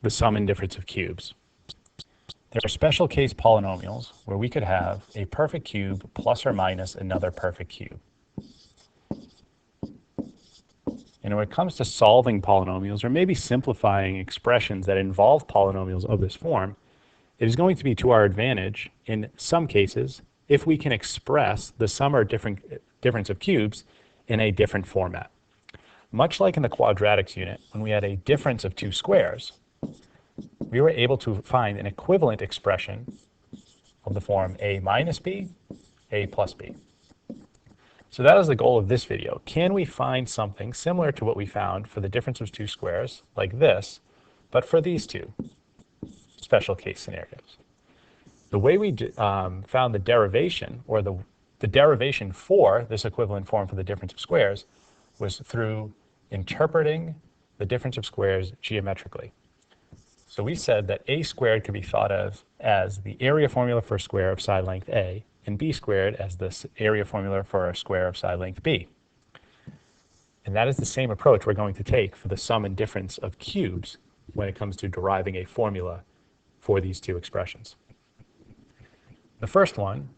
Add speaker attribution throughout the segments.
Speaker 1: the sum and difference of cubes. There are special case polynomials where we could have a perfect cube plus or minus another perfect cube. And when it comes to solving polynomials, or maybe simplifying expressions that involve polynomials of this form, it is going to be to our advantage in some cases if we can express the sum or difference of cubes in a different format. Much like in the quadratics unit, when we had a difference of two squares, we were able to find an equivalent expression of the form a minus b, a plus b. So that is the goal of this video. Can we find something similar to what we found for the difference of two squares, like this, but for these two special case scenarios? The way we found the derivation, or the derivation for this equivalent form for the difference of squares, was through interpreting the difference of squares geometrically. So we said that a squared could be thought of as the area formula for a square of side length a, and b squared as the area formula for a square of side length b. And that is the same approach we're going to take for the sum and difference of cubes when it comes to deriving a formula for these two expressions. The first one,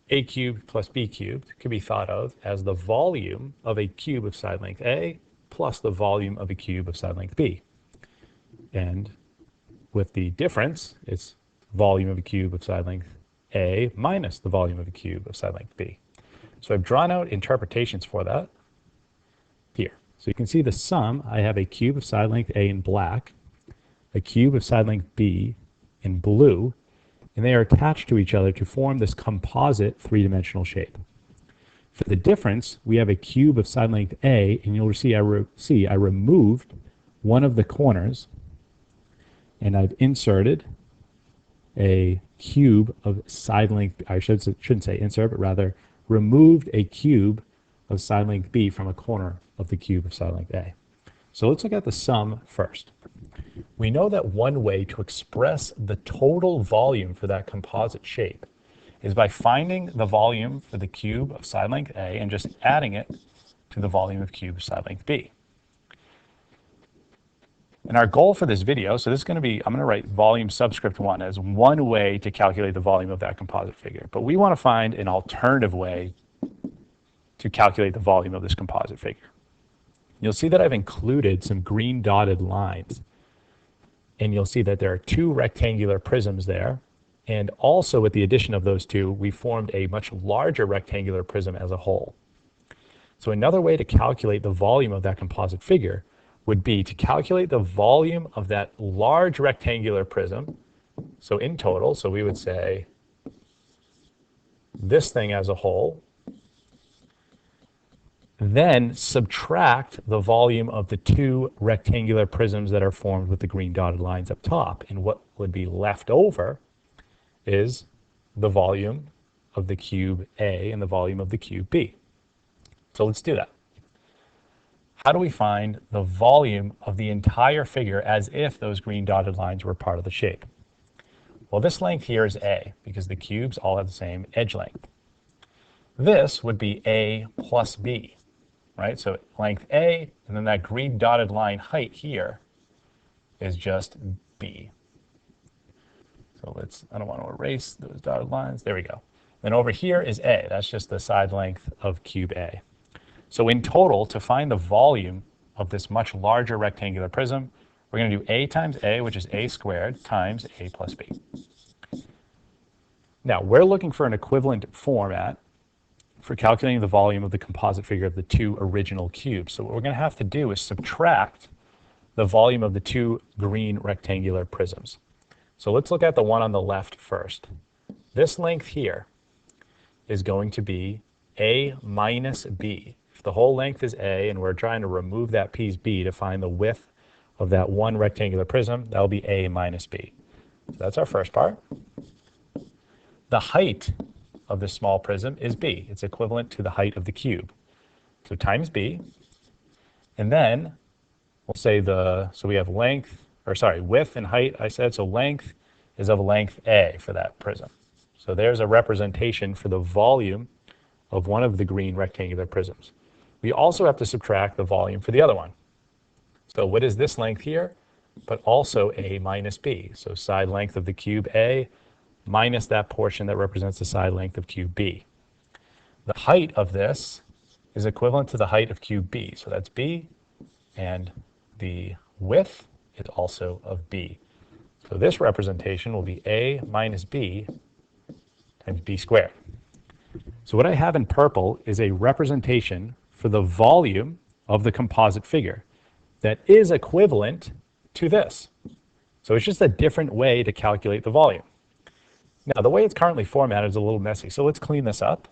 Speaker 1: a cubed plus b cubed, could be thought of as the volume of a cube of side length a plus the volume of a cube of side length b. And with the difference, it's volume of a cube of side length a minus the volume of a cube of side length b. So I've drawn out interpretations for that here. So you can see the sum, I have a cube of side length a in black, a cube of side length b in blue, and they are attached to each other to form this composite three-dimensional shape. For the difference, we have a cube of side length a, and you'll see I removed one of the corners, and I've inserted a cube of side length, I shouldn't say insert, but rather removed a cube of side length b from a corner of the cube of side length a. So let's look at the sum first. We know that one way to express the total volume for that composite shape is by finding the volume for the cube of side length a and just adding it to the volume of cube of side length b. And our goal for this video, so this is going to be, I'm going to write volume subscript 1 as one way to calculate the volume of that composite figure. But we want to find an alternative way to calculate the volume of this composite figure. You'll see that I've included some green dotted lines. And you'll see that there are two rectangular prisms there. And also with the addition of those two, we formed a much larger rectangular prism as a whole. So another way to calculate the volume of that composite figure would be to calculate the volume of that large rectangular prism. So in total, so we would say this thing as a whole, then subtract the volume of the two rectangular prisms that are formed with the green dotted lines up top. And what would be left over is the volume of the cube A and the volume of the cube B. So let's do that. How do we find the volume of the entire figure as if those green dotted lines were part of the shape? Well, this length here is A because the cubes all have the same edge length. This would be A plus B, right? So length A, and then that green dotted line height here is just B. So I don't want to erase those dotted lines. There we go. Then over here is A. That's just the side length of cube A. So in total, to find the volume of this much larger rectangular prism, we're going to do A times A, which is A squared, times A plus B. Now, we're looking for an equivalent format for calculating the volume of the composite figure of the two original cubes. So what we're going to have to do is subtract the volume of the two green rectangular prisms. So let's look at the one on the left first. This length here is going to be A minus B. If the whole length is A and we're trying to remove that piece B to find the width of that one rectangular prism, that'll be A minus B. So that's our first part. The height of this small prism is B. It's equivalent to the height of the cube. So times B. And then we'll say so we have width and height, I said. So length is of length A for that prism. So there's a representation for the volume of one of the green rectangular prisms. We also have to subtract the volume for the other one. So what is this length here? but also a minus b. So side length of the cube a minus that portion that represents the side length of cube b. The height of this is equivalent to the height of cube b. So that's b, and the width is also of b. So this representation will be a minus b times b squared. So what I have in purple is a representation for the volume of the composite figure that is equivalent to this. So it's just a different way to calculate the volume. Now, the way it's currently formatted is a little messy, so let's clean this up.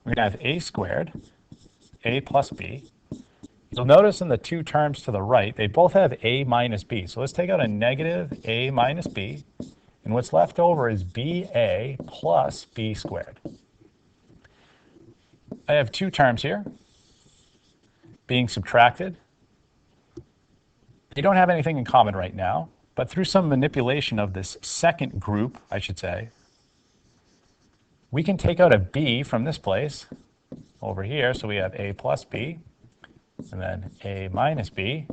Speaker 1: We're going to have a squared, a plus b. You'll notice in the two terms to the right, they both have a minus b. So let's take out a negative a minus b, and what's left over is ba plus b squared. I have two terms here being subtracted. They don't have anything in common right now, but through some manipulation of this second group, I should say, we can take out a b from this place over here. So we have a plus b, and then a minus b,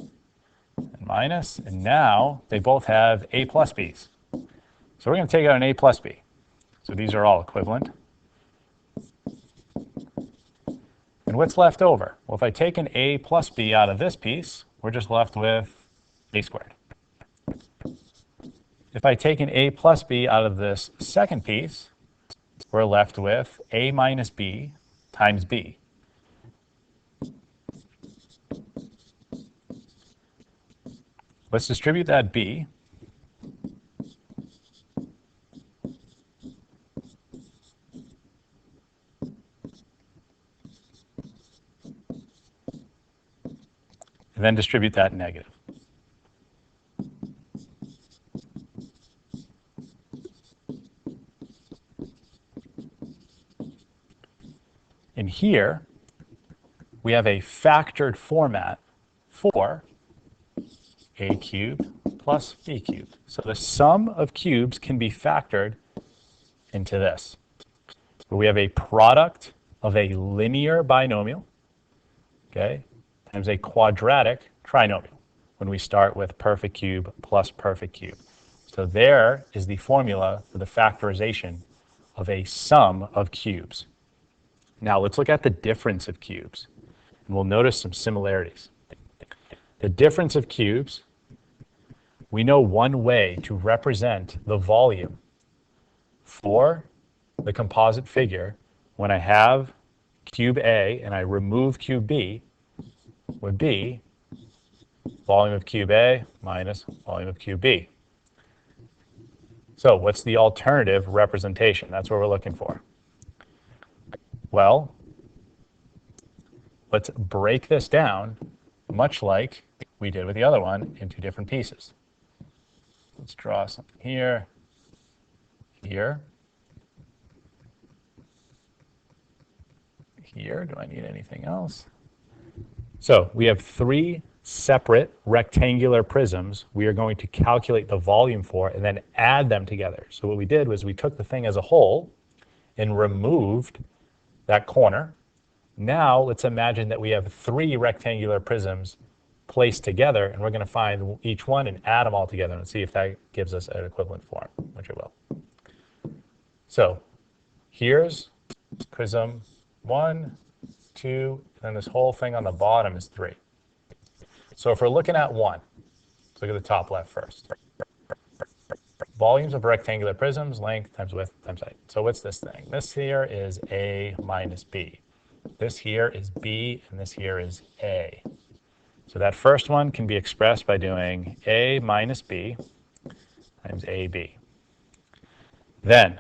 Speaker 1: and minus, and now they both have a plus b's. So we're going to take out an a plus b. So these are all equivalent. And what's left over? Well, if I take an a plus b out of this piece, we're just left with a squared. If I take an a plus b out of this second piece, we're left with a minus b times b. Let's distribute that b. And then distribute that negative. And here, we have a factored format for a cubed plus b cubed. So the sum of cubes can be factored into this. So we have a product of a linear binomial, okay, times a quadratic trinomial when we start with perfect cube plus perfect cube. So there is the formula for the factorization of a sum of cubes. Now let's look at the difference of cubes, and we'll notice some similarities. The difference of cubes, we know one way to represent the volume for the composite figure when I have cube A and I remove cube B would be volume of cube A minus volume of cube B. So what's the alternative representation? That's what we're looking for. Well, let's break this down much like we did with the other one into different pieces. Let's draw something here, here, here. Do I need anything else? So we have three separate rectangular prisms we are going to calculate the volume for and then add them together. So what we did was we took the thing as a whole and removed that corner. Now let's imagine that we have three rectangular prisms placed together, and we're going to find each one and add them all together and see if that gives us an equivalent form, which it will. So here's prism 1, 2, and then this whole thing on the bottom is 3. So if we're looking at 1, let's look at the top left first. Volumes of rectangular prisms, length times width times height. So what's this thing? This here is A minus B. This here is B, and this here is A. So that first one can be expressed by doing A minus B times AB. Then,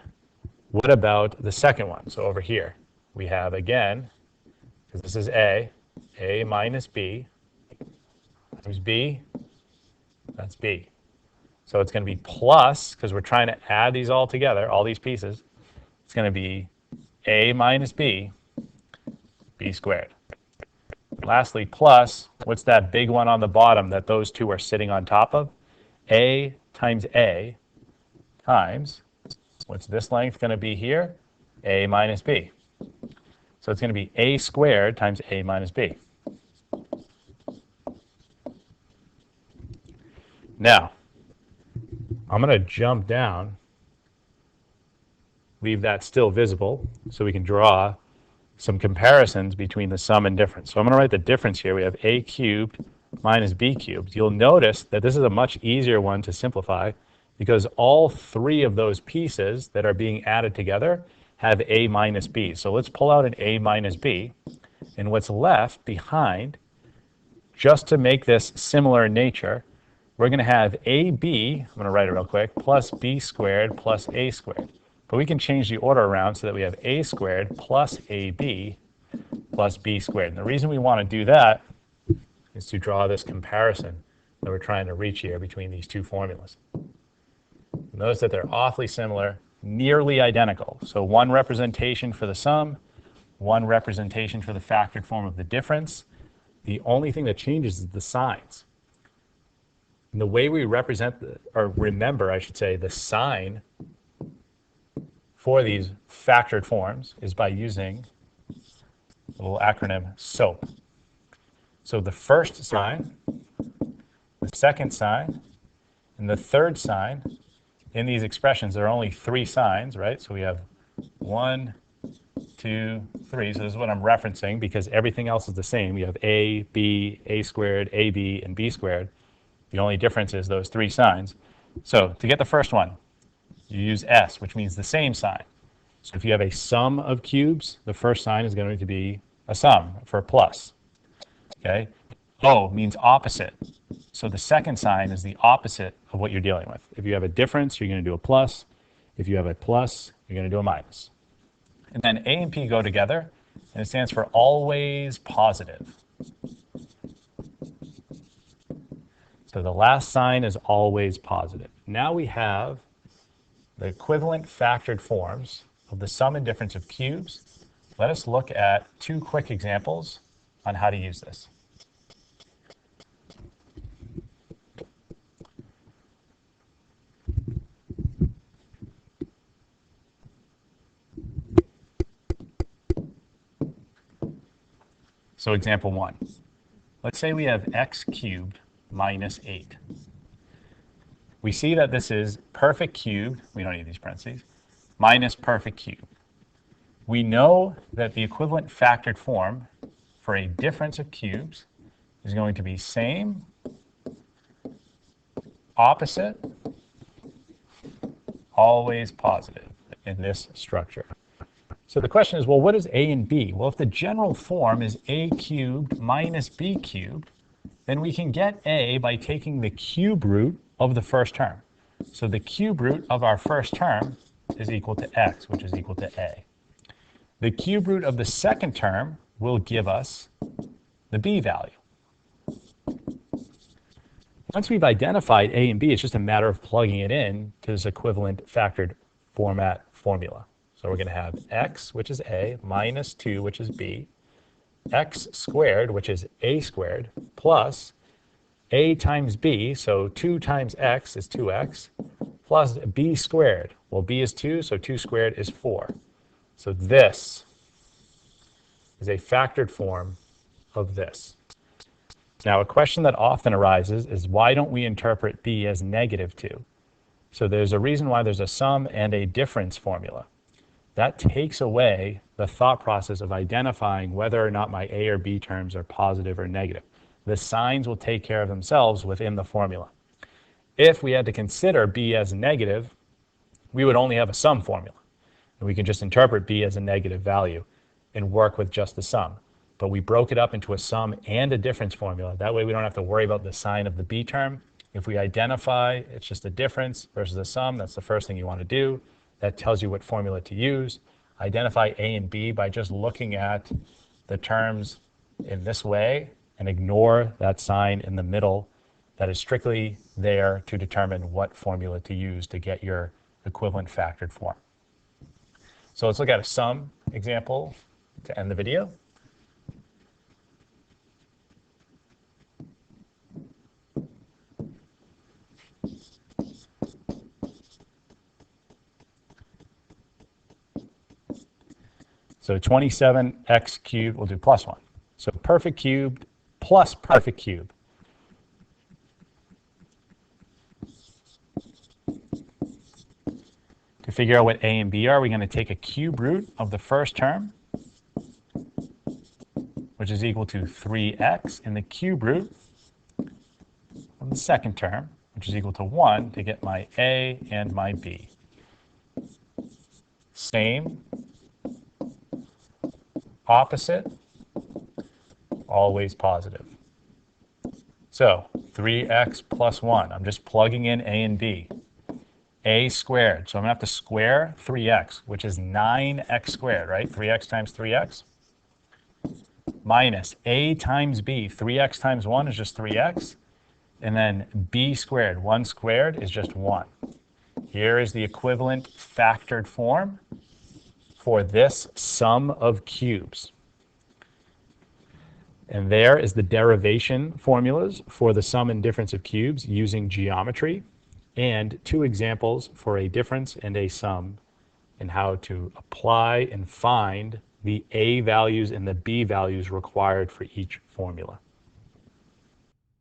Speaker 1: what about the second one? So over here, we have again, because this is A minus B times B, that's B. So it's going to be plus, because we're trying to add these all together, all these pieces, it's going to be A minus B, B squared. Lastly, plus, what's that big one on the bottom that those two are sitting on top of? A times A times, what's this length going to be here? A minus B. So it's going to be A squared times A minus B. Now, I'm going to jump down, leave that still visible, so we can draw some comparisons between the sum and difference. So I'm going to write the difference here. We have a cubed minus b cubed. You'll notice that this is a much easier one to simplify because all three of those pieces that are being added together have a minus b. So let's pull out an a minus b. And what's left behind, just to make this similar in nature, we're going to have ab, I'm going to write it real quick, plus b squared plus a squared. But we can change the order around so that we have a squared plus ab plus b squared. And the reason we want to do that is to draw this comparison that we're trying to reach here between these two formulas. Notice that they're awfully similar, nearly identical. So one representation for the sum, one representation for the factored form of the difference. The only thing that changes is the signs. And the way we represent, or remember, I should say, the sign for these factored forms is by using a little acronym SOAP. So the first sign, the second sign, and the third sign in these expressions, there are only three signs, right? So we have 1, 2, 3. So this is what I'm referencing because everything else is the same. We have a, b, a squared, ab, and b squared. The only difference is those three signs. So to get the first one, you use S, which means the same sign. So if you have a sum of cubes, the first sign is going to be a sum for plus. Okay? O means opposite. So the second sign is the opposite of what you're dealing with. If you have a difference, you're going to do a plus. If you have a plus, you're going to do a minus. And then A and P go together, and it stands for always positive. So the last sign is always positive. Now we have the equivalent factored forms of the sum and difference of cubes. Let us look at two quick examples on how to use this. So example 1. Let's say we have x cubed minus 8. We see that this is perfect cubed, we don't need these parentheses, minus perfect cubed. We know that the equivalent factored form for a difference of cubes is going to be same, opposite, always positive in this structure. So the question is, well, what is a and b? Well, if the general form is a cubed minus b cubed, then we can get a by taking the cube root of the first term. So the cube root of our first term is equal to x, which is equal to a. The cube root of the second term will give us the b value. Once we've identified a and b, it's just a matter of plugging it in to this equivalent factored format formula. So we're going to have x, which is a, minus 2, which is b, x squared, which is a squared, plus a times b, so 2 times x is 2x, plus b squared. Well, b is 2, so 2 squared is 4. So this is a factored form of this. Now, a question that often arises is why don't we interpret b as negative 2? So there's a reason why there's a sum and a difference formula. That takes away the thought process of identifying whether or not my a or b terms are positive or negative. The signs will take care of themselves within the formula. If we had to consider b as negative, we would only have a sum formula. And we can just interpret b as a negative value and work with just the sum. But we broke it up into a sum and a difference formula. That way we don't have to worry about the sign of the b term. If we identify it's just a difference versus a sum, that's the first thing you want to do. That tells you what formula to use. Identify a and b by just looking at the terms in this way and ignore that sign in the middle that is strictly there to determine what formula to use to get your equivalent factored form. So let's look at a sum example to end the video. So 27x cubed, we'll do plus 1. So perfect cubed plus perfect cube. To figure out what a and b are, we're going to take a cube root of the first term, which is equal to 3x, and the cube root of the second term, which is equal to 1, to get my a and my b. Same, opposite, always positive. So 3x plus 1, I'm just plugging in a and b. A squared, so I'm going to have to square 3x, which is 9x squared, right? 3x times 3x. Minus a times b, 3x times 1 is just 3x. And then b squared, 1 squared is just 1. Here is the equivalent factored form for this sum of cubes. And there is the derivation formulas for the sum and difference of cubes using geometry, and 2 examples for a difference and a sum, and how to apply and find the a values and the b values required for each formula.